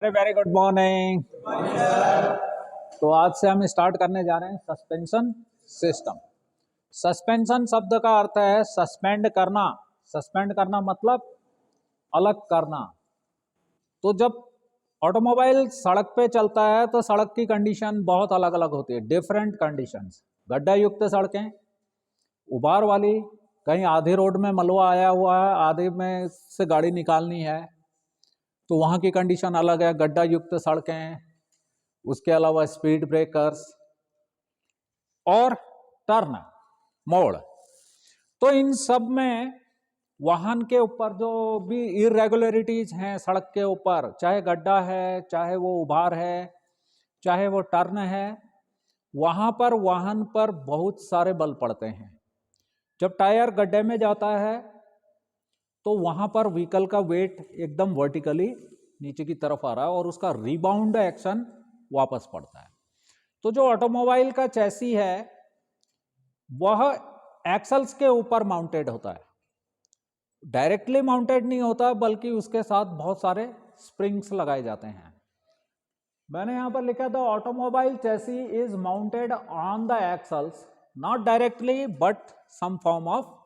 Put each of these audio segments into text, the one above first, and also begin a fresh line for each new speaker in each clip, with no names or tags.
Very good morning. तो आज से हम स्टार्ट करने जा रहे हैं सस्पेंशन सिस्टम। सस्पेंशन शब्द का अर्थ है सस्पेंड करना। सस्पेंड करना मतलब अलग करना। तो जब ऑटोमोबाइल सड़क पे चलता है तो सड़क की कंडीशन बहुत अलग अलग होती है, डिफरेंट कंडीशंस। गड्ढा युक्त सड़कें, उबार वाली, कहीं आधे रोड में मलबा आया हुआ है, आधे में से गाड़ी निकालनी है तो वहाँ की कंडीशन अलग है, गड्ढा युक्त सड़कें। उसके अलावा स्पीड ब्रेकर्स और टर्न, मोड़। तो इन सब में वाहन के ऊपर जो भी इरेगुलरिटीज हैं सड़क के ऊपर, चाहे गड्ढा है, चाहे वो उभार है, चाहे वो टर्न है, वहां पर वाहन पर बहुत सारे बल पड़ते हैं। जब टायर गड्ढे में जाता है तो वहां पर व्हीकल का वेट एकदम वर्टिकली नीचे की तरफ आ रहा है और उसका रिबाउंड एक्शन वापस पड़ता है। तो जो ऑटोमोबाइल का चैसी है वह एक्सल्स के ऊपर माउंटेड होता है, डायरेक्टली माउंटेड नहीं होता बल्कि उसके साथ बहुत सारे स्प्रिंग्स लगाए जाते हैं। मैंने यहां पर लिखा था automobile chassis is mounted on the axles not directly but some form of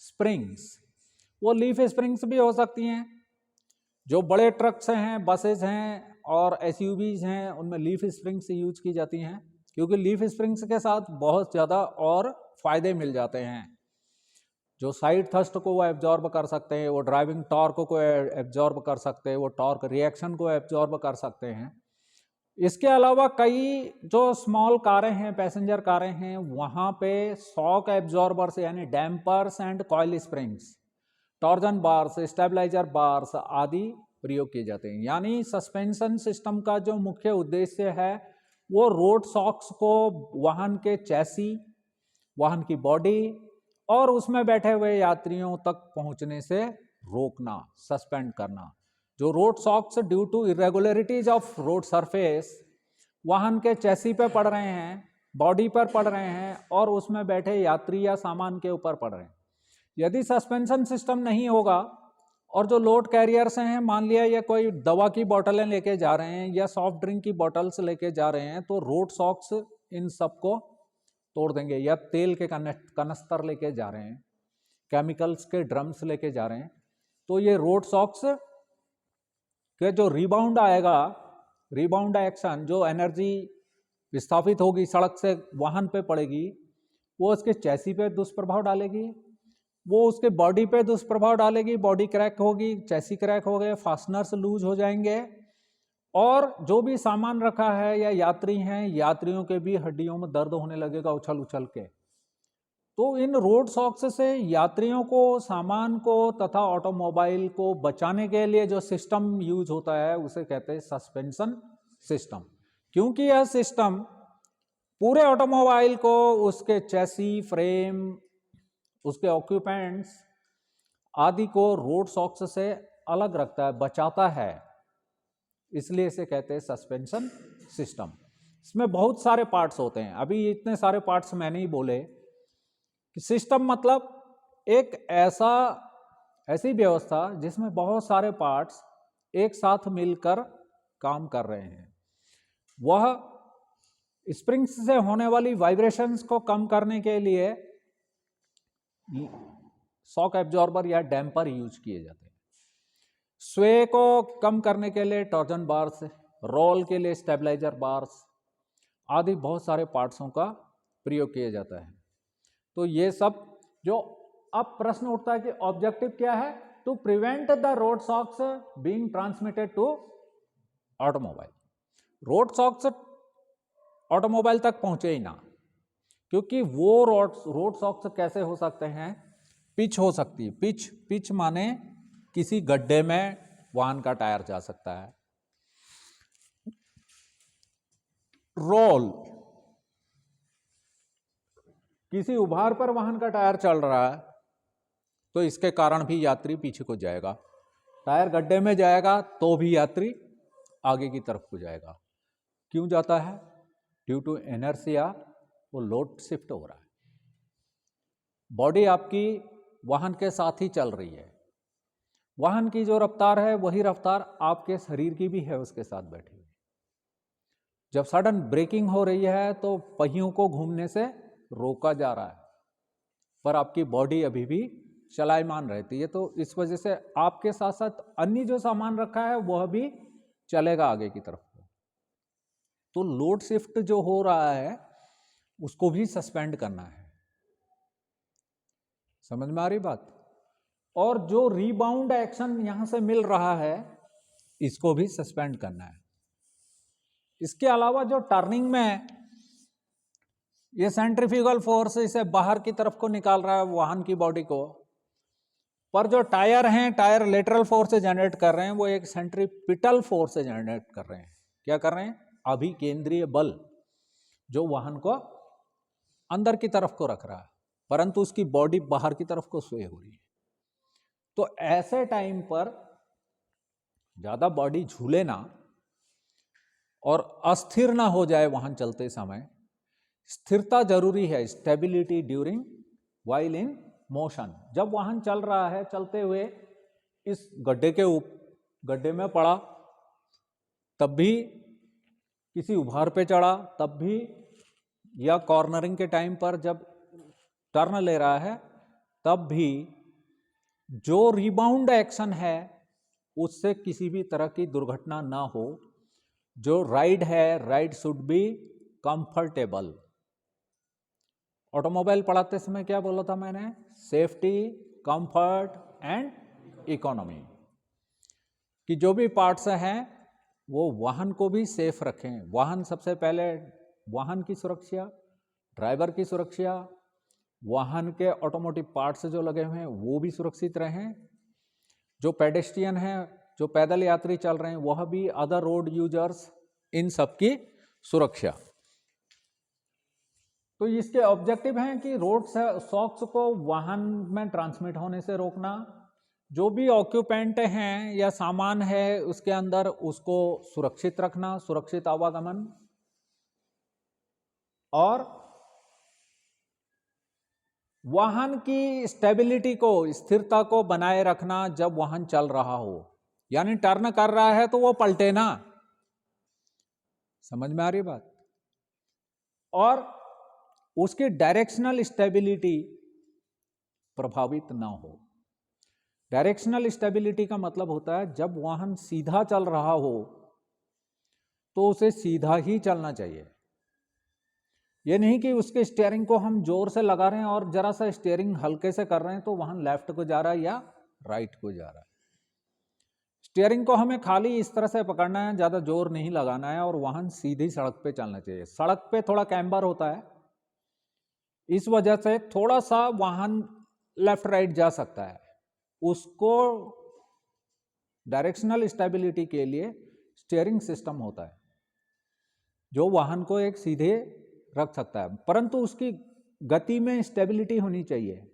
springs. वो लीफ स्प्रिंग्स भी हो सकती हैं। जो बड़े ट्रक्स हैं, बसेज हैं और एसयूवीज हैं, उनमें लीफ स्प्रिंग्स यूज की जाती हैं क्योंकि लीफ स्प्रिंग्स के साथ बहुत ज़्यादा और फायदे मिल जाते हैं। जो साइड थ्रस्ट को वो एब्जॉर्ब कर सकते हैं, वो ड्राइविंग टॉर्क को एब्जॉर्ब कर सकते हैं, वो टॉर्क रिएक्शन को एब्जॉर्ब कर सकते हैं। इसके अलावा कई जो स्मॉल कारें हैं, पैसेंजर कारें हैं, वहाँ पे शॉक एब्जॉर्बर्स यानी dampers and coil springs, torsion bars, stabiliser bars आदि प्रयोग किए जाते हैं। यानी सस्पेंशन सिस्टम का जो मुख्य उद्देश्य है वो रोड शॉक्स को वाहन के चैसी, वाहन की बॉडी और उसमें बैठे हुए यात्रियों तक पहुंचने से रोकना, सस्पेंड करना। जो road shocks due to irregularities of road surface वाहन के चैसी पे पड़ रहे हैं, बॉडी पर पड़ रहे हैं और उसमें बैठे यात्री या सामान के ऊपर पड़ रहे हैं। यदि सस्पेंशन सिस्टम नहीं होगा और जो लोड कैरियर्स हैं, मान लिया ये कोई दवा की बोतलें लेके जा रहे हैं या सॉफ्ट ड्रिंक की बोतल्स लेके जा रहे हैं, तो रोड शॉक्स इन सबको तोड़ देंगे। या तेल के कनस्तर लेके जा रहे हैं, केमिकल्स के ड्रम्स लेके जा रहे हैं, तो ये रोड शॉक्स के जो रिबाउंड आएगा, रिबाउंड एक्शन, जो एनर्जी विस्थापित होगी सड़क से वाहन पे पड़ेगी, वो उसके चैसी पे दुष्प्रभाव डालेगी, वो उसके बॉडी पे दुष्प्रभाव डालेगी। बॉडी क्रैक होगी, चैसी क्रैक हो गए, फास्टनर्स लूज हो जाएंगे और जो भी सामान रखा है या यात्री हैं, यात्रियों के भी हड्डियों में दर्द होने लगेगा उछल उछल के। तो इन रोड शॉक्स से यात्रियों को, सामान को तथा ऑटोमोबाइल को बचाने के लिए जो सिस्टम यूज होता है उसे कहते हैं सस्पेंशन सिस्टम। क्योंकि यह सिस्टम पूरे ऑटोमोबाइल को उसके चैसी, फ्रेम, उसके ऑक्यूपेंट्स आदि को रोड शॉक्स से अलग रखता है, बचाता है, इसलिए इसे कहते हैं सस्पेंशन सिस्टम। इसमें बहुत सारे पार्ट्स होते हैं। अभी इतने सारे पार्ट्स मैंने ही बोले कि सिस्टम मतलब एक ऐसी व्यवस्था जिसमें बहुत सारे पार्ट्स एक साथ मिलकर काम कर रहे हैं। वह स्प्रिंग्स से होने वाली वाइब्रेशंस को कम करने के लिए शॉक एब्जॉर्बर या डैम्पर यूज किए जाते हैं। स्वे को कम करने के लिए टॉर्जन बार्स, रोल के लिए स्टेबलाइजर बार्स आदि बहुत सारे पार्ट्सों का प्रयोग किया जाता है। तो ये सब जो अब प्रश्न उठता है कि ऑब्जेक्टिव क्या है, to prevent the road shocks being transmitted to automobile. Road shocks automobile तक पहुंचे ही ना, क्योंकि वो रोड शॉक्स कैसे हो सकते हैं, पिच हो सकती है। पिच माने किसी गड्ढे में वाहन का टायर जा सकता है। रोल, किसी उभार पर वाहन का टायर चल रहा है तो इसके कारण भी यात्री पीछे को जाएगा। टायर गड्ढे में जाएगा तो भी यात्री आगे की तरफ को जाएगा। क्यों जाता है? ड्यू टू इनर्शिया, वो लोड शिफ्ट हो रहा है। बॉडी आपकी वाहन के साथ ही चल रही है, वाहन की जो रफ्तार है वही रफ्तार आपके शरीर की भी है उसके साथ बैठी हुई। जब सडन ब्रेकिंग हो रही है तो पहियों को घूमने से रोका जा रहा है, पर आपकी बॉडी अभी भी चलायमान रहती है। तो इस वजह से आपके साथ साथ अन्य जो सामान रखा है वह भी चलेगा आगे की तरफ। तो लोड शिफ्ट जो हो रहा है उसको भी सस्पेंड करना है। समझ में आ रही बात? और जो रीबाउंड एक्शन यहां से मिल रहा है इसको भी सस्पेंड करना है। इसके अलावा जो टर्निंग में ये सेंट्रीफ्यूगल फोर्स इसे बाहर की तरफ को निकाल रहा है वाहन की बॉडी को, पर जो टायर हैं टायर लेटरल फोर्स से जनरेट कर रहे हैं वो एक सेंट्रीपिटल फोर्स से जनरेट कर रहे हैं। क्या कर रहे हैं? अभिकेंद्रीय बल जो वाहन को अंदर की तरफ को रख रहा है, परंतु उसकी बॉडी बाहर की तरफ को स्वे हो रही है। तो ऐसे टाइम पर ज्यादा बॉडी झूले ना और अस्थिर ना हो जाए वाहन चलते समय। स्थिरता जरूरी है, stability during while in motion. जब वाहन चल रहा है, चलते हुए इस गड्ढे में पड़ा तब भी, किसी उभार पे चढ़ा तब भी, या कॉर्नरिंग के टाइम पर जब टर्न ले रहा है तब भी, जो रिबाउंड एक्शन है उससे किसी भी तरह की दुर्घटना ना हो। जो राइड है, ride should be comfortable. Automobile पढ़ाते समय क्या बोला था मैंने? सेफ्टी, कंफर्ट एंड इकोनॉमी, कि जो भी पार्ट्स हैं वो वाहन को भी सेफ रखें। वाहन सबसे पहले, वाहन की सुरक्षा, ड्राइवर की सुरक्षा, वाहन के ऑटोमोटिव पार्ट्स जो लगे हुए हैं वो भी सुरक्षित रहें। जो पेडेस्ट्रियन हैं, जो पैदल यात्री चल रहे हैं वह भी, अदर रोड यूजर्स, इन सब की सुरक्षा। तो इसके ऑब्जेक्टिव हैं कि रोड शॉक्स को वाहन में ट्रांसमिट होने से रोकना, जो भी ऑक्यूपेंट हैं या सामान है उसके अंदर उसको सुरक्षित रखना, सुरक्षित आवागमन, और वाहन की स्टेबिलिटी को, स्थिरता को बनाए रखना जब वाहन चल रहा हो। यानी टर्न कर रहा है तो वो पलटे ना। समझ में आ रही बात? और उसकी डायरेक्शनल स्टेबिलिटी प्रभावित ना हो। डायरेक्शनल स्टेबिलिटी का मतलब होता है जब वाहन सीधा चल रहा हो तो उसे सीधा ही चलना चाहिए। यह नहीं कि उसके स्टीयरिंग को हम जोर से लगा रहे हैं और जरा सा स्टीयरिंग हल्के से कर रहे हैं तो वाहन लेफ्ट को जा रहा है या राइट को जा रहा है। स्टीयरिंग को हमें खाली इस तरह से पकड़ना है, ज्यादा जोर नहीं लगाना है, और वाहन सीधी सड़क पे चलना चाहिए। सड़क पे थोड़ा कैम्बर होता है, इस वजह से थोड़ा सा वाहन लेफ्ट राइट जा सकता है। उसको डायरेक्शनल स्टेबिलिटी के लिए स्टीयरिंग सिस्टम होता है जो वाहन को एक सीधे रख सकता है, परंतु उसकी गति में स्टेबिलिटी होनी चाहिए।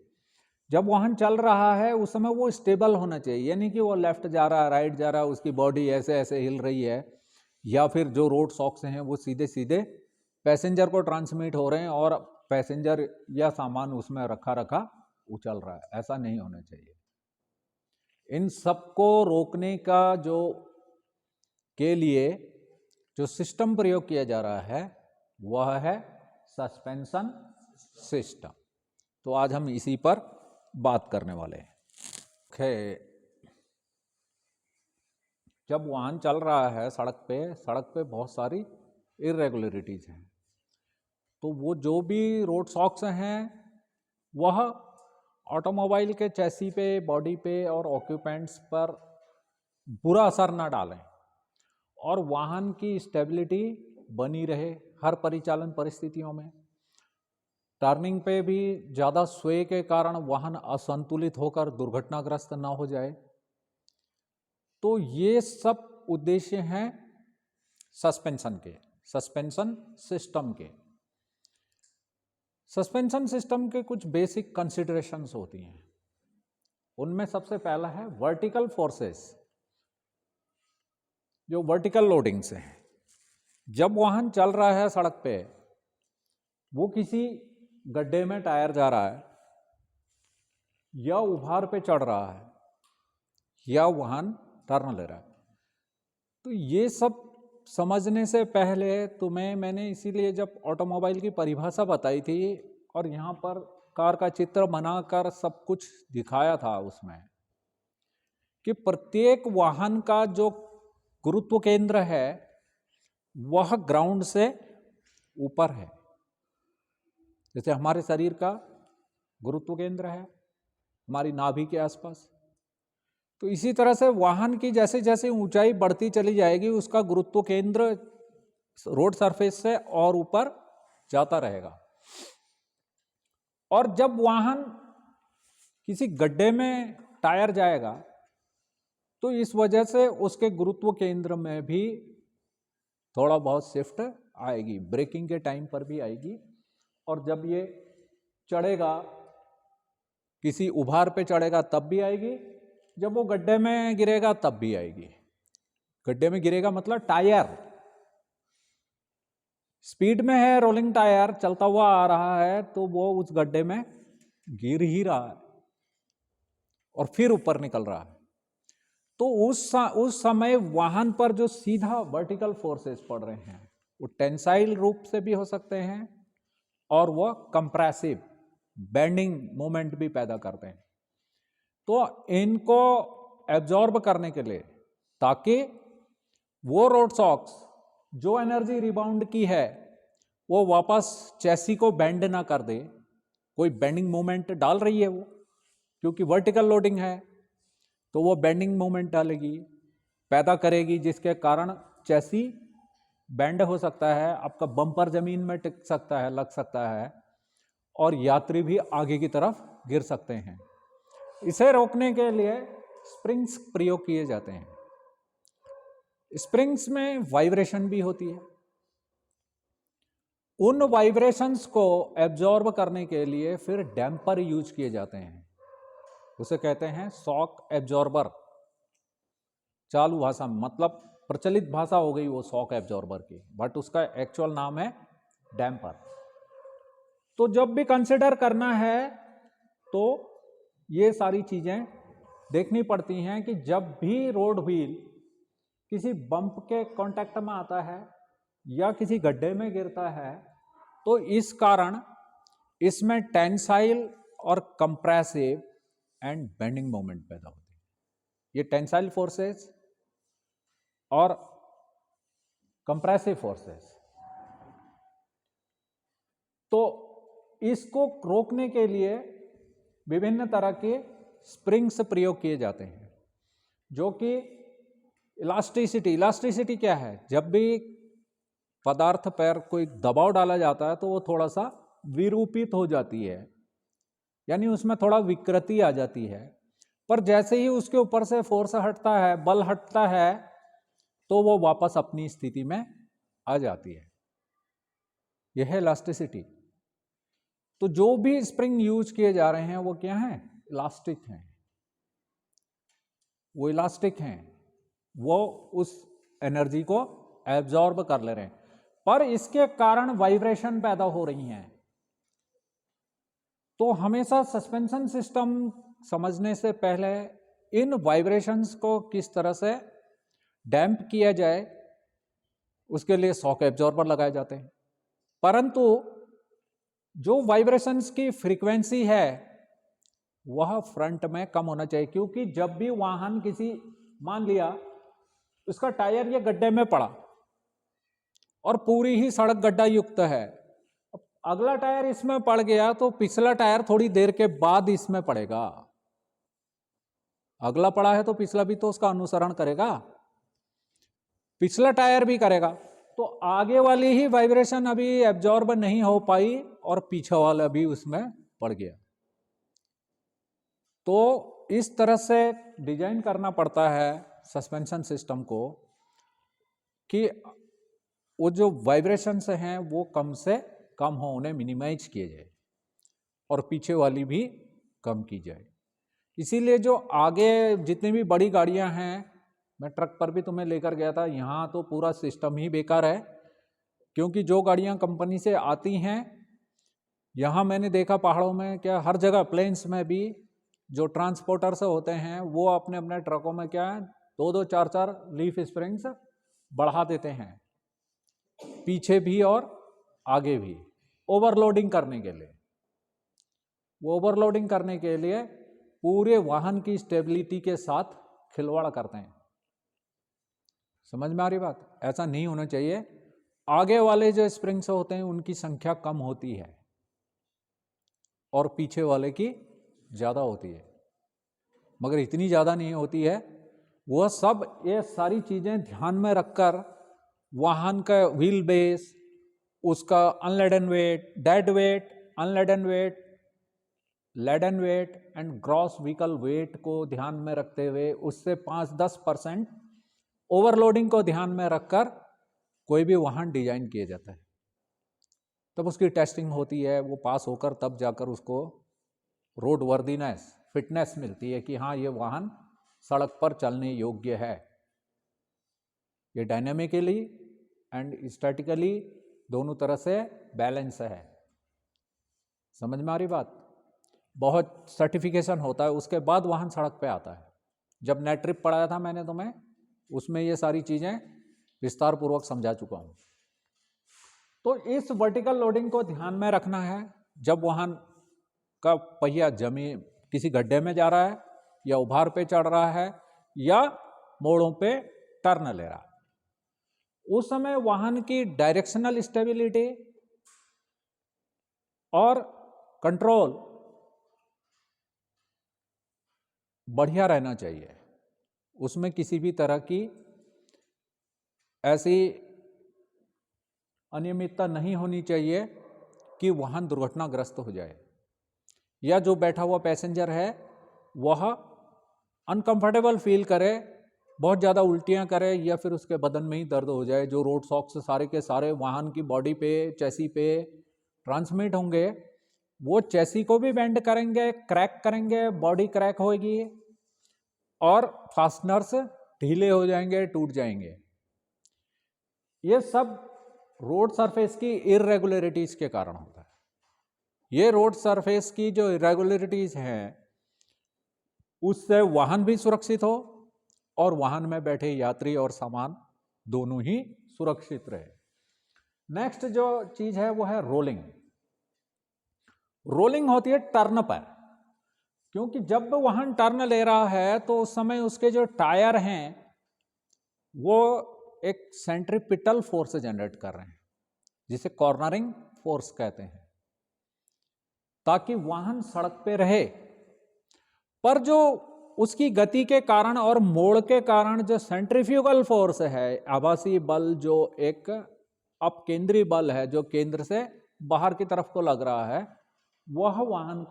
जब वाहन चल रहा है उस समय वो स्टेबल होना चाहिए, यानी कि वो लेफ्ट जा रहा है, राइट जा रहा है, उसकी बॉडी ऐसे ऐसे हिल रही है, या फिर जो रोड शॉक्स हैं वो सीधे सीधे पैसेंजर को ट्रांसमिट हो रहे हैं और पैसेंजर या सामान उसमें रखा रखा उछल रहा है। ऐसा नहीं होना चाहिए। इन सबको रोकने का के लिए जो सिस्टम प्रयोग किया जा रहा है वह है सस्पेंशन सिस्टम। तो आज हम इसी पर बात करने वाले हैं। जब वाहन चल रहा है सड़क पे बहुत सारी इरेगुलरिटीज हैं, तो वो जो भी रोड शॉक्स हैं वह ऑटोमोबाइल के चैसी पे, बॉडी पे और ऑक्यूपेंट्स पर बुरा असर ना डालें और वाहन की स्टेबिलिटी बनी रहे हर परिचालन परिस्थितियों में। टर्निंग पे भी ज़्यादा स्वे के कारण वाहन असंतुलित होकर दुर्घटनाग्रस्त ना हो जाए। तो ये सब उद्देश्य हैं सस्पेंशन के, सस्पेंशन सिस्टम के। सस्पेंशन सिस्टम के कुछ बेसिक कंसिडरेशंस होती हैं। उनमें सबसे पहला है वर्टिकल फोर्सेस, जो वर्टिकल लोडिंग से है। जब वाहन चल रहा है सड़क पे, वो किसी गड्ढे में टायर जा रहा है या उभार पे चढ़ रहा है या वाहन टर्न ले रहा है। तो ये सब समझने से पहले तुम्हें मैंने इसीलिए जब ऑटोमोबाइल की परिभाषा बताई थी और यहाँ पर कार का चित्र बनाकर सब कुछ दिखाया था उसमें, कि प्रत्येक वाहन का जो गुरुत्व केंद्र है वह ग्राउंड से ऊपर है। जैसे हमारे शरीर का गुरुत्व केंद्र है हमारी नाभि के आसपास, तो इसी तरह से वाहन की जैसे जैसे ऊंचाई बढ़ती चली जाएगी उसका गुरुत्व केंद्र रोड सरफेस से और ऊपर जाता रहेगा। और जब वाहन किसी गड्ढे में टायर जाएगा तो इस वजह से उसके गुरुत्व केंद्र में भी थोड़ा बहुत शिफ्ट आएगी, ब्रेकिंग के टाइम पर भी आएगी। और जब ये चढ़ेगा किसी उभार पे चढ़ेगा तब भी आएगी, जब वो गड्ढे में गिरेगा तब भी आएगी। गड्ढे में गिरेगा मतलब टायर स्पीड में है, रोलिंग टायर चलता हुआ आ रहा है तो वो उस गड्ढे में गिर ही रहा है और फिर ऊपर निकल रहा है। तो उस समय वाहन पर जो सीधा वर्टिकल फोर्सेस पड़ रहे हैं वो टेंसाइल रूप से भी हो सकते हैं और वो कंप्रेसिव बेंडिंग मोमेंट भी पैदा करते हैं। तो इनको एब्जॉर्ब करने के लिए, ताकि वो रोड शॉक्स जो एनर्जी रिबाउंड की है वो वापस चैसी को बेंड ना कर दे, कोई बेंडिंग मोमेंट डाल रही है वो, क्योंकि वर्टिकल लोडिंग है तो वो बेंडिंग मोमेंट डालेगी, पैदा करेगी, जिसके कारण चैसी बेंड हो सकता है, आपका बम्पर जमीन में टिक सकता है, लग सकता है और यात्री भी आगे की तरफ गिर सकते हैं। इसे रोकने के लिए स्प्रिंग्स प्रयोग किए जाते हैं। स्प्रिंग्स में वाइब्रेशन भी होती है। उन वाइब्रेशंस को एब्जॉर्ब करने के लिए फिर डैम्पर यूज किए जाते हैं, उसे कहते हैं शॉक एब्जॉर्बर। चालू भाषा मतलब प्रचलित भाषा हो गई वो शॉक एब्जॉर्बर की, बट उसका एक्चुअल नाम है डैम्पर। तो जब भी कंसिडर करना है तो ये सारी चीजें देखनी पड़ती हैं कि जब भी रोड व्हील किसी बम्प के कांटेक्ट में आता है या किसी गड्ढे में गिरता है तो इस कारण इसमें टेंसाइल और कंप्रेसिव एंड बेंडिंग मोमेंट पैदा होती है। ये टेंसाइल फोर्सेस और कंप्रेसिव फोर्सेस, तो इसको रोकने के लिए विभिन्न तरह के स्प्रिंग्स प्रयोग किए जाते हैं, जो कि इलास्टिसिटी क्या है, जब भी पदार्थ पर कोई दबाव डाला जाता है तो वो थोड़ा सा विरूपित हो जाती है, यानी उसमें थोड़ा विकृति आ जाती है। पर जैसे ही उसके ऊपर से फोर्स हटता है, बल हटता है, तो वो वापस अपनी स्थिति में आ जाती है। यह है इलास्टिसिटी। तो जो भी स्प्रिंग यूज किए जा रहे हैं वो क्या है, इलास्टिक हैं। वो इलास्टिक हैं, वो उस एनर्जी को एब्जॉर्ब कर ले रहे हैं, पर इसके कारण वाइब्रेशन पैदा हो रही हैं। तो हमेशा सस्पेंशन सिस्टम समझने से पहले इन वाइब्रेशंस को किस तरह से डैम्प किया जाए उसके लिए शॉक एब्जॉर्बर लगाए जाते हैं। परंतु जो वाइब्रेशंस की फ्रीक्वेंसी है वह फ्रंट में कम होना चाहिए, क्योंकि जब भी वाहन किसी, मान लिया उसका टायर ये गड्ढे में पड़ा और पूरी ही सड़क गड्ढा युक्त है, अगला टायर इसमें पड़ गया तो पिछला टायर थोड़ी देर के बाद इसमें पड़ेगा। अगला पड़ा है तो पिछला भी तो उसका अनुसरण करेगा, पिछला टायर भी करेगा। तो आगे वाली ही वाइब्रेशन अभी एब्जॉर्ब नहीं हो पाई और पीछे वाला भी उसमें पड़ गया। तो इस तरह से डिजाइन करना पड़ता है सस्पेंशन सिस्टम को कि वो जो वाइब्रेशंस हैं वो कम से कम हो, उन्हें मिनिमाइज किए जाए और पीछे वाली भी कम की जाए। इसीलिए जो आगे जितनी भी बड़ी गाड़ियां हैं, मैं ट्रक पर भी तुम्हें लेकर गया था, यहाँ तो पूरा सिस्टम ही बेकार है, क्योंकि जो गाड़ियाँ कंपनी से आती हैं, यहाँ मैंने देखा पहाड़ों में क्या हर जगह प्लेन्स में भी जो ट्रांसपोर्टर्स होते हैं वो अपने अपने ट्रकों में क्या है, 2-2 4-4 लीफ स्प्रिंग्स बढ़ा देते हैं, पीछे भी और आगे भी, ओवरलोडिंग करने के लिए। वो ओवरलोडिंग करने के लिए पूरे वाहन की स्टेबिलिटी के साथ खिलवाड़ करते हैं। समझ में आ रही बात? ऐसा नहीं होना चाहिए। आगे वाले जो स्प्रिंग्स होते हैं उनकी संख्या कम होती है और पीछे वाले की ज़्यादा होती है, मगर इतनी ज़्यादा नहीं होती है। वह सब ये सारी चीज़ें ध्यान में रखकर वाहन का व्हील बेस, उसका unladen weight, dead weight, unladen weight, laden weight and gross vehicle weight को ध्यान में रखते हुए उससे 5-10% ओवरलोडिंग को ध्यान में रखकर कोई भी वाहन डिजाइन किया जाता है। तब उसकी टेस्टिंग होती है, वो पास होकर तब जाकर उसको रोड वर्दीनेस, फिटनेस मिलती है कि हाँ ये वाहन सड़क पर चलने योग्य है। ये डायनेमिकली एंड स्टैटिकली दोनों तरह से बैलेंस है। समझ में आ रही बात? बहुत सर्टिफिकेशन होता है, उसके बाद वाहन सड़क पे आता है। जब नेट ट्रिप पढ़ाया था मैंने तुम्हें, उसमें ये सारी चीज़ें विस्तार पूर्वक समझा चुका हूँ। तो इस वर्टिकल लोडिंग को ध्यान में रखना है जब वाहन का पहिया जमीन किसी गड्ढे में जा रहा है या उभार पे चढ़ रहा है या मोड़ों पे टर्न ले रहा है। उस समय वाहन की डायरेक्शनल स्टेबिलिटी और कंट्रोल बढ़िया रहना चाहिए। उसमें किसी भी तरह की ऐसी अनियमितता नहीं होनी चाहिए कि वाहन दुर्घटनाग्रस्त हो जाए या जो बैठा हुआ पैसेंजर है वह अनकंफर्टेबल फील करे, बहुत ज़्यादा उल्टियाँ करे या फिर उसके बदन में ही दर्द हो जाए। जो रोड शॉक्स सारे के सारे वाहन की बॉडी पे, चैसी पे ट्रांसमिट होंगे, वो चैसी को भी बेंड करेंगे, क्रैक करेंगे, बॉडी क्रैक होगी और फास्टनर्स ढीले हो जाएंगे, टूट जाएंगे। ये सब रोड सरफेस की इरेगुलरिटीज के कारण होता है। ये रोड सरफेस की जो इरेगुलरिटीज हैं उससे वाहन भी सुरक्षित हो और वाहन में बैठे यात्री और सामान दोनों ही सुरक्षित रहे। नेक्स्ट जो चीज है वो है रोलिंग। रोलिंग होती है टर्न पर, क्योंकि जब वाहन टर्न ले रहा है तो उस समय उसके जो टायर हैं वो एक सेंट्रीपिटल फोर्स जनरेट कर रहे हैं जिसे कॉर्नरिंग फोर्स कहते हैं, ताकि वाहन सड़क पे रहे। पर जो उसकी गति के कारण और मोड़ के कारण जो सेंट्रीफ्यूगल फोर्स है, आभासी बल, जो एक अपकेंद्री बल है जो केंद्र से बाहर की तरफ को लग रहा है, वह वाहन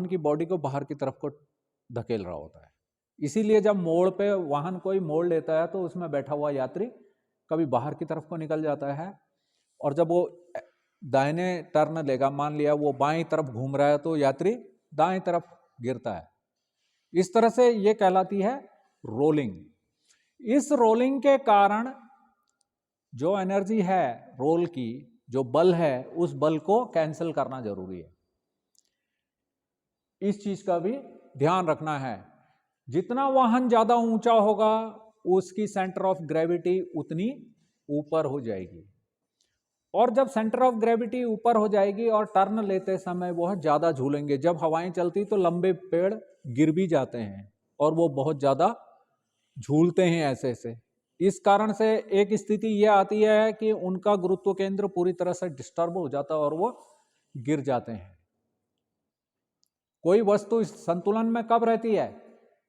की बॉडी को बाहर की तरफ को धकेल रहा होता है। इसीलिए जब मोड़ पे वाहन कोई मोड़ लेता है तो उसमें बैठा हुआ यात्री कभी बाहर की तरफ को निकल जाता है, और जब वो दाहिने टर्न लेगा, मान लिया वो बाएं तरफ घूम रहा है तो यात्री दाएं तरफ गिरता है। इस तरह से ये कहलाती है रोलिंग। इस रोलिंग के कारण जो एनर्जी है रोल की, जो बल है, उस बल को कैंसिल करना जरूरी है। इस चीज का भी ध्यान रखना है। जितना वाहन ज्यादा ऊंचा होगा उसकी सेंटर ऑफ ग्रेविटी उतनी ऊपर हो जाएगी, और जब सेंटर ऑफ ग्रेविटी ऊपर हो जाएगी और टर्न लेते समय वह ज्यादा झूलेंगे। जब हवाएं चलती तो लंबे पेड़ गिर भी जाते हैं और वो बहुत ज्यादा झूलते हैं ऐसे ऐसे। इस कारण से एक स्थिति यह आती है कि उनका गुरुत्व केंद्र पूरी तरह से डिस्टर्ब हो जाता है और वो गिर जाते हैं। कोई वस्तु संतुलन में कब रहती है?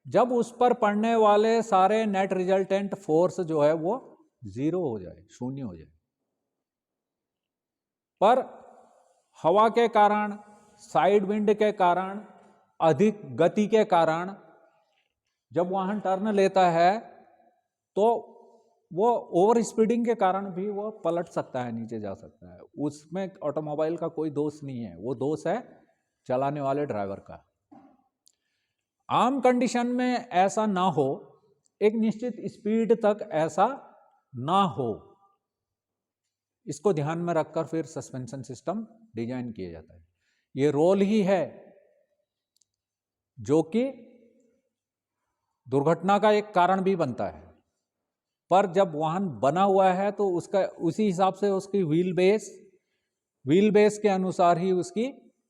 जब उस पर पड़ने वाले सारे नेट रिजल्टेंट फोर्स जो है वो जीरो हो जाए, शून्य हो जाए। पर हवा के कारण, साइड विंड के कारण, अधिक गति के कारण जब वाहन टर्न लेता है तो वो ओवर स्पीडिंग के कारण भी वो पलट सकता है, नीचे जा सकता है। उसमें ऑटोमोबाइल का कोई दोष नहीं है, वो दोष है चलाने वाले ड्राइवर का। आम कंडीशन में ऐसा ना हो, एक निश्चित स्पीड तक ऐसा ना हो, इसको ध्यान में रखकर फिर सस्पेंशन सिस्टम डिजाइन किया जाता है। ये रोल ही है जो कि दुर्घटना का एक कारण भी बनता है। पर जब वाहन बना हुआ है तो उसका उसी हिसाब से उसकी व्हील बेस के अनुसार ही उसकी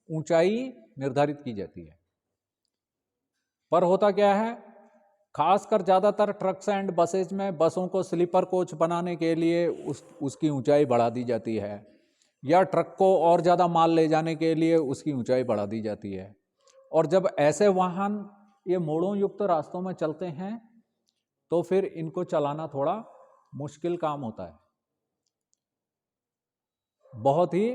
ऊंचाई निर्धारित की जाती है। पर होता क्या है, खासकर ज़्यादातर ट्रक्स एंड बसेज में बसों को स्लीपर कोच बनाने के लिए उसकी ऊंचाई बढ़ा दी जाती है, या ट्रक को और ज़्यादा माल ले जाने के लिए उसकी ऊंचाई बढ़ा दी जाती है। और जब ऐसे वाहन ये मोड़ों युक्त रास्तों में चलते हैं तो फिर इनको चलाना थोड़ा मुश्किल काम होता है। बहुत ही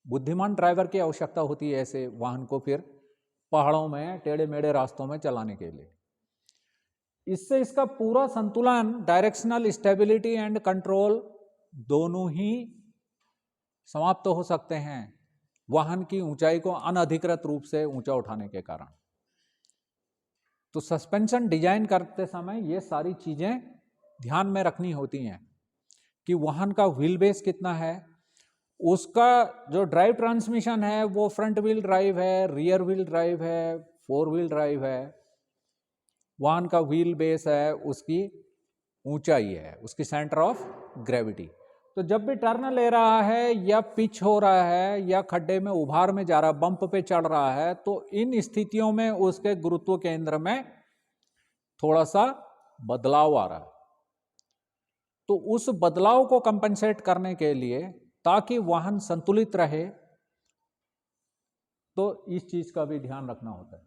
बुद्धिमान ड्राइवर की आवश्यकता होती है ऐसे वाहन को फिर पहाड़ों में टेढ़े मेढ़े रास्तों में चलाने के लिए। इससे इसका पूरा संतुलन, डायरेक्शनल स्टेबिलिटी एंड कंट्रोल दोनों ही समाप्त हो सकते हैं वाहन की ऊंचाई को अनधिकृत रूप से ऊंचा उठाने के कारण। तो सस्पेंशन डिजाइन करते समय ये सारी चीजें ध्यान में रखनी होती हैं कि वाहन का व्हील बेस कितना है, उसका जो ड्राइव ट्रांसमिशन है वो फ्रंट व्हील ड्राइव है, रियर व्हील ड्राइव है, फोर व्हील ड्राइव है, वाहन का व्हील बेस है, उसकी ऊंचाई है, उसकी सेंटर ऑफ ग्रेविटी। तो जब भी टर्न ले रहा है या पिच हो रहा है या खड्डे में उभार में जा रहा है, बंप पे चढ़ रहा है, तो इन स्थितियों में उसके गुरुत्व केंद्र में थोड़ा सा बदलाव आ रहा है। तो उस बदलाव को कंपनसेट करने के लिए, ताकि वाहन संतुलित रहे, तो इस चीज का भी ध्यान रखना होता है।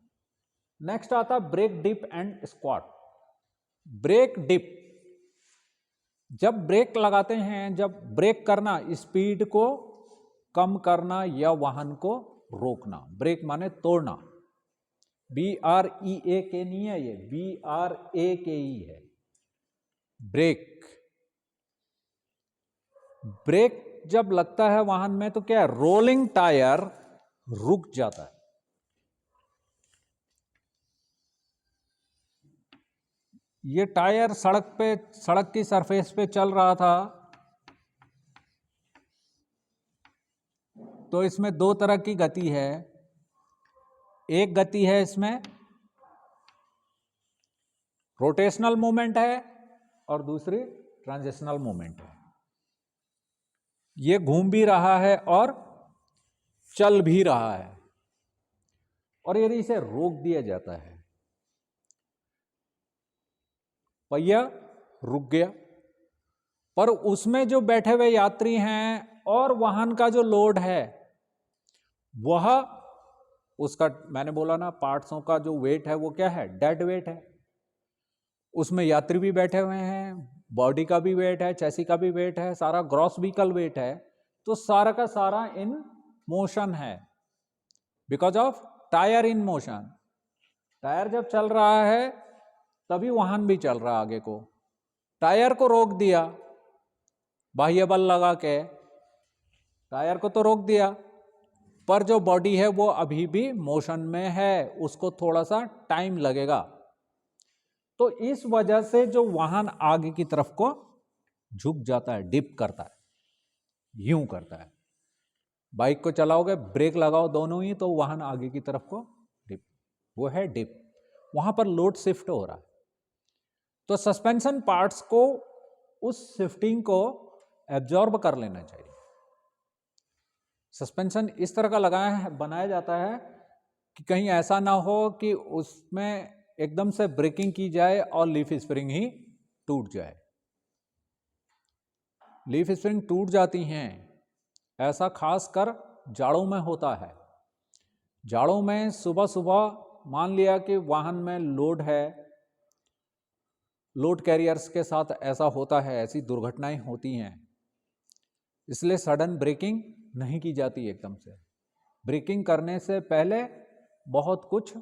नेक्स्ट आता है brake dip and squat. Brake dip, जब ब्रेक लगाते हैं, जब ब्रेक करना, स्पीड को कम करना या वाहन को रोकना। ब्रेक माने तोड़ना, BREAK नहीं है, ये BRAKE है, ब्रेक। ब्रेक जब लगता है वाहन में तो क्या है, रोलिंग टायर रुक जाता है। ये टायर सड़क की सरफेस पे चल रहा था, तो इसमें दो तरह की गति है। एक गति है इसमें रोटेशनल मूवमेंट है और दूसरी ट्रांजिशनल मूवमेंट है। ये घूम भी रहा है और चल भी रहा है, और यदि इसे रोक दिया जाता है, पहिया रुक गया, पर उसमें जो बैठे हुए यात्री हैं और वाहन का जो लोड है वह, उसका मैंने बोला ना, पार्ट्सों का जो वेट है वो क्या है, डेड वेट है। उसमें यात्री भी बैठे हुए हैं, बॉडी का भी वेट है, चैसी का भी वेट है, सारा ग्रॉस व्हीकल वेट है। तो सारा का सारा इन मोशन है because of tyre in motion. Tyre जब चल रहा है तभी वाहन भी चल रहा है आगे को। टायर को रोक दिया, बाह्य बल लगा के टायर को तो रोक दिया, पर जो बॉडी है वो अभी भी मोशन में है, उसको थोड़ा सा टाइम लगेगा। तो इस वजह से जो वाहन आगे की तरफ को झुक जाता है, डिप करता है, यूं करता है। बाइक को चलाओगे, ब्रेक लगाओ दोनों ही, तो वाहन आगे की तरफ को डिप, वो है डिप। वहां पर लोड शिफ्ट हो रहा है। तो सस्पेंशन पार्ट्स को उस शिफ्टिंग को एब्जॉर्ब कर लेना चाहिए। सस्पेंशन इस तरह का बनाया जाता है कि कहीं ऐसा ना हो कि उसमें एकदम से ब्रेकिंग की जाए और लीफ स्प्रिंग ही टूट जाए। लीफ स्प्रिंग टूट जाती हैं, ऐसा खासकर जाड़ों में होता है। जाड़ों में सुबह सुबह मान लिया कि वाहन में लोड है, लोड कैरियर्स के साथ ऐसा होता है, ऐसी दुर्घटनाएं होती हैं। इसलिए सडन ब्रेकिंग नहीं की जाती एकदम से। ब्रेकिंग करने से पहले बहुत कुछ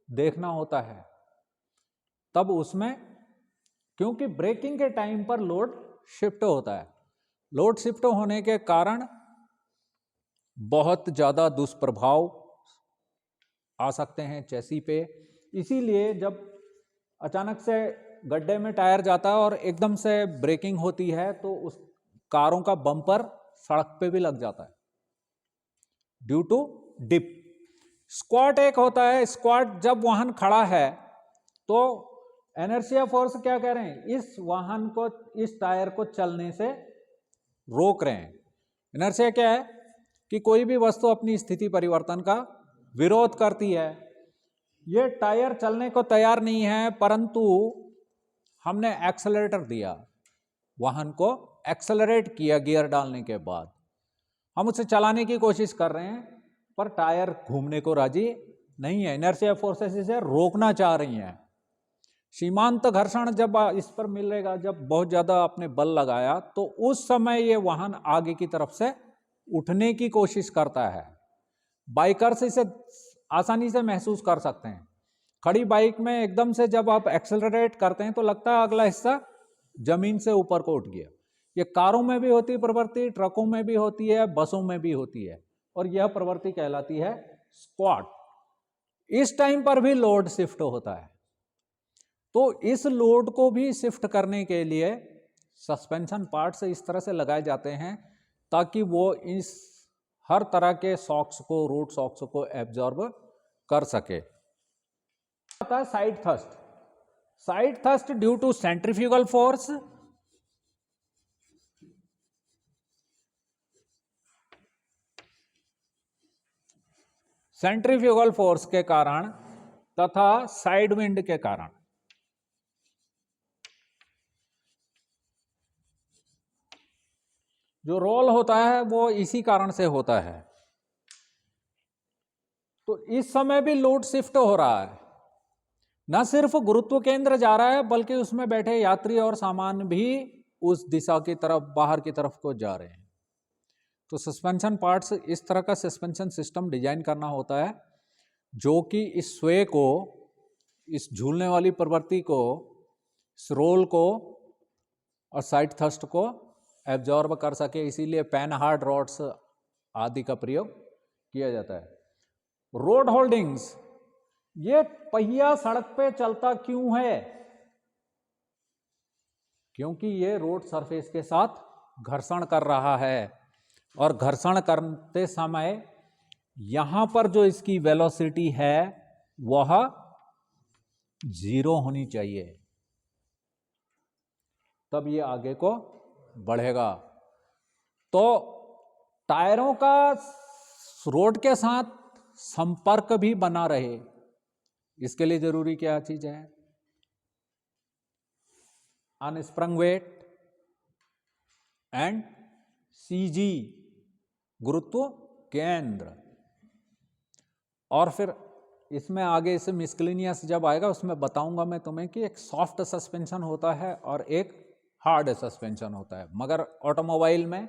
देखना होता है, तब उसमें, क्योंकि ब्रेकिंग के टाइम पर लोड शिफ्ट होता है। लोड शिफ्ट होने के कारण बहुत ज़्यादा दुष्प्रभाव आ सकते हैं चैसी पे। इसीलिए जब अचानक से गड्ढे में टायर जाता है और एकदम से ब्रेकिंग होती है तो उस कारों का बम्पर सड़क पे भी लग जाता है ड्यू टू डिप। स्क्वाट एक होता है, स्क्वाट जब वाहन खड़ा है तो इनर्शिया फोर्स क्या कह रहे हैं, इस वाहन को, इस टायर को चलने से रोक रहे हैं। इनर्शिया क्या है कि कोई भी वस्तु अपनी स्थिति परिवर्तन का विरोध करती है। ये टायर चलने को तैयार नहीं है, परंतु हमने एक्सेलरेटर दिया, वाहन को एक्सेलरेट किया गियर डालने के बाद, हम उसे चलाने की कोशिश कर रहे हैं, पर टायर घूमने को राजी नहीं है। इनर्शिया फोर्सेस इसे रोकना चाह रही हैं। सीमांत घर्षण जब इस पर मिलेगा, जब बहुत ज्यादा आपने बल लगाया, तो उस समय ये वाहन आगे की तरफ से उठने की कोशिश करता है। बाइकर्स इसे आसानी से महसूस कर सकते हैं। खड़ी बाइक में एकदम से जब आप एक्सेलरेट करते हैं तो लगता है अगला हिस्सा जमीन से ऊपर को उठ गया। ये कारों में भी होती है प्रवृत्ति, ट्रकों में भी होती है, बसों में भी होती है, और यह प्रवृत्ति कहलाती है स्क्वाट। इस टाइम पर भी लोड शिफ्ट होता है, तो इस लोड को भी शिफ्ट करने के लिए सस्पेंशन पार्ट्स इस तरह से लगाए जाते हैं ताकि वो इस हर तरह के शॉक्स को, रूट शॉक्स को एब्जॉर्ब कर सके। आता है side thrust. Side thrust due to centrifugal force, centrifugal force के कारण तथा साइड विंड के कारण। जो रोल होता है वो इसी कारण से होता है। तो इस समय भी लोड शिफ्ट हो रहा है, न सिर्फ गुरुत्व केंद्र जा रहा है बल्कि उसमें बैठे यात्री और सामान भी उस दिशा की तरफ, बाहर की तरफ को जा रहे हैं। तो सस्पेंशन पार्ट्स, इस तरह का सस्पेंशन सिस्टम डिजाइन करना होता है जो कि इस स्वे को, इस झूलने वाली प्रवृत्ति को, इस रोल को और साइड थ्रस्ट को एब्जॉर्ब कर सके। इसीलिए पेनहार्ड रॉड्स आदि का प्रयोग किया जाता है। रोड होल्डिंग्स, ये पहिया सड़क पे चलता क्यों है? क्योंकि ये रोड सरफेस के साथ घर्षण कर रहा है, और घर्षण करते समय यहां पर जो इसकी वेलोसिटी है वह 0 होनी चाहिए, तब ये आगे को बढ़ेगा। तो टायरों का रोड के साथ संपर्क भी बना रहे, इसके लिए जरूरी क्या चीज है? अनस्प्रंग वेट एंड सीजी, गुरुत्व केंद्र। और फिर इसमें आगे से मिस्केलेनियस जब आएगा उसमें बताऊंगा मैं तुम्हें कि एक सॉफ्ट सस्पेंशन होता है और एक हार्ड सस्पेंशन होता है। मगर ऑटोमोबाइल में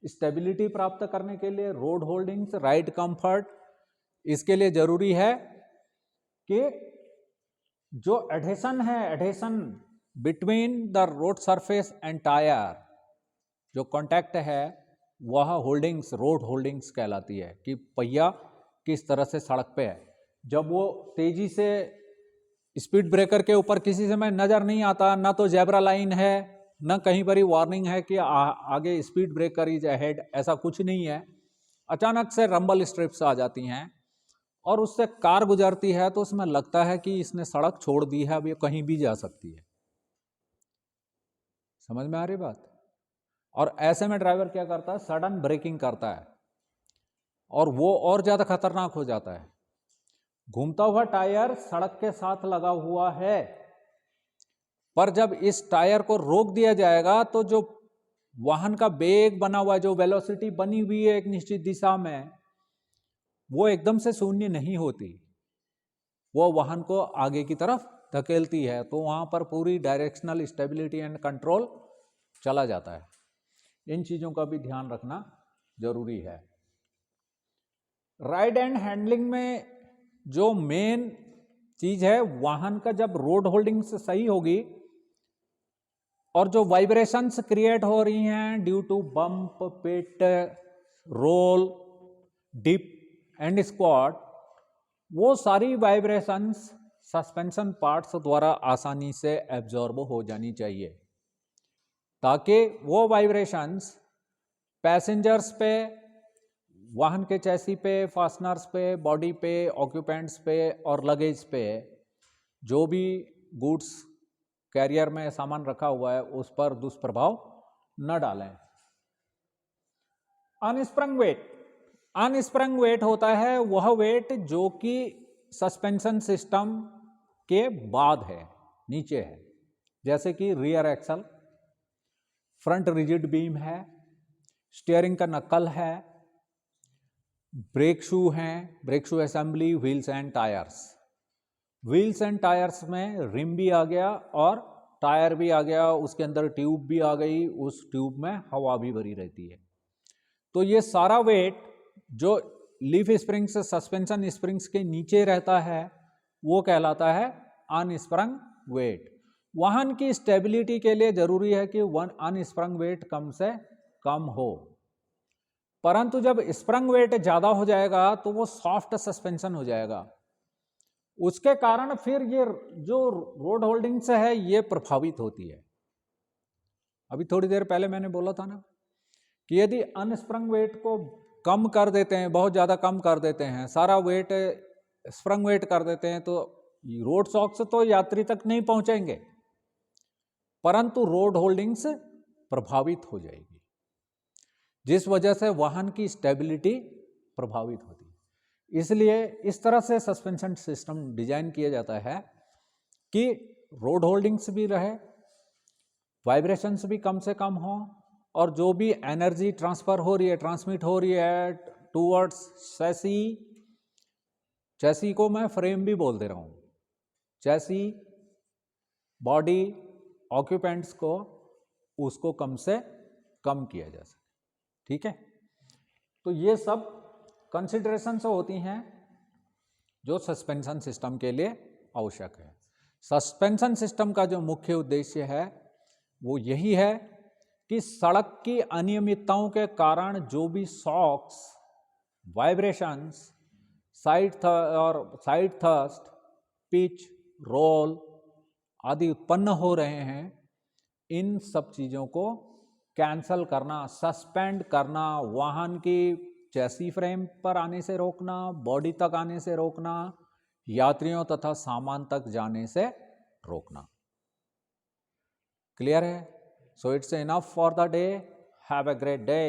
स्टेबिलिटी प्राप्त करने के लिए, रोड होल्डिंग्स, राइड कंफर्ट, इसके लिए जरूरी है कि जो एडहेशन है, adhesion between the road surface and tyre, जो कांटेक्ट है वह होल्डिंग्स, रोड होल्डिंग्स कहलाती है कि पहिया किस तरह से सड़क पे है। जब वो तेजी से स्पीड ब्रेकर के ऊपर किसी समय नजर नहीं आता, ना तो जेब्रा लाइन है, न कहीं पर ही वार्निंग है कि आगे स्पीड ब्रेकर इज अहेड, ऐसा कुछ नहीं है। अचानक से रंबल स्ट्रिप्स आ जाती हैं और उससे कार गुजरती है तो उसमें लगता है कि इसने सड़क छोड़ दी है, अब ये कहीं भी जा सकती है। समझ में आ रही बात? और ऐसे में ड्राइवर क्या करता है? सडन ब्रेकिंग करता है और वो और ज्यादा खतरनाक हो जाता है। घूमता हुआ टायर सड़क के साथ लगा हुआ है, पर जब इस टायर को रोक दिया जाएगा तो जो वाहन का वेग बना हुआ, जो वेलोसिटी बनी हुई है एक निश्चित दिशा में, वो एकदम से शून्य नहीं होती, वो वाहन को आगे की तरफ धकेलती है। तो वहां पर पूरी डायरेक्शनल स्टेबिलिटी एंड कंट्रोल चला जाता है। इन चीजों का भी ध्यान रखना जरूरी है। राइड एंड हैंडलिंग में जो मेन चीज है, वाहन का जब रोड होल्डिंग से सही होगी और जो वाइब्रेशंस क्रिएट हो रही हैं due to bump, pit, roll, dip and squat, वो सारी वाइब्रेशंस सस्पेंशन पार्ट्स द्वारा आसानी से एब्जॉर्ब हो जानी चाहिए, ताकि वो वाइब्रेशंस पैसेंजर्स पे, वाहन के चैसी पे, फास्टनर्स पे, बॉडी पे, ऑक्यूपेंट्स पे और लगेज पे जो भी गुड्स कैरियर में सामान रखा हुआ है उस पर दुष्प्रभाव न डालें। अनस्प्रंग वेट, अनस्प्रंग वेट होता है वह वेट जो कि सस्पेंशन सिस्टम के बाद है, नीचे है, जैसे कि rear axle, front rigid beam है, स्टीयरिंग का नक्कल है, ब्रेक शू हैं, brake shoe assembly, wheels and tyres. Wheels and tyres में रिम भी आ गया और टायर भी आ गया, उसके अंदर ट्यूब भी आ गई, उस ट्यूब में हवा भी भरी रहती है। तो ये सारा वेट जो लीफ स्प्रिंग्स, सस्पेंशन स्प्रिंग्स के नीचे रहता है वो कहलाता है अनस्प्रंग वेट। वाहन की स्टेबिलिटी के लिए जरूरी है कि अनस्प्रंग वेट कम से कम हो, परंतु जब स्प्रंग वेट ज्यादा हो जाएगा तो वो सॉफ्ट सस्पेंशन हो जाएगा, उसके कारण फिर ये जो रोड होल्डिंग्स है ये प्रभावित होती है। अभी थोड़ी देर पहले मैंने बोला था ना कि यदि अनस्प्रंग वेट को कम कर देते हैं, बहुत ज्यादा कम कर देते हैं, सारा वेट स्प्रंग वेट कर देते हैं, तो रोड शॉक्स तो यात्री तक नहीं पहुंचेंगे, परंतु रोड होल्डिंग्स प्रभावित हो जाएगी, जिस वजह से वाहन की स्टेबिलिटी प्रभावित होती है। इसलिए इस तरह से सस्पेंशन सिस्टम डिजाइन किया जाता है कि रोड होल्डिंग्स भी रहे, वाइब्रेशंस भी कम से कम हो, और जो भी एनर्जी ट्रांसफर हो रही है, ट्रांसमिट हो रही है टूवर्ड्स चैसी, चैसी को मैं फ्रेम भी बोल दे रहा हूं, चैसी, बॉडी, ऑक्यूपेंट्स को, उसको कम से कम किया जा सके। ठीक है, तो ये सब कंसिडरेशंस होती हैं जो सस्पेंशन सिस्टम के लिए आवश्यक है। सस्पेंशन सिस्टम का जो मुख्य उद्देश्य है वो यही है कि सड़क की अनियमितताओं के कारण जो भी shocks, vibrations, side thrust, pitch, roll आदि उत्पन्न हो रहे हैं, इन सब चीजों को कैंसल करना, सस्पेंड करना, वाहन की चैसी फ्रेम पर आने से रोकना, बॉडी तक आने से रोकना, यात्रियों तथा सामान तक जाने से रोकना। क्लियर है? So it's enough for the day. Have a great day.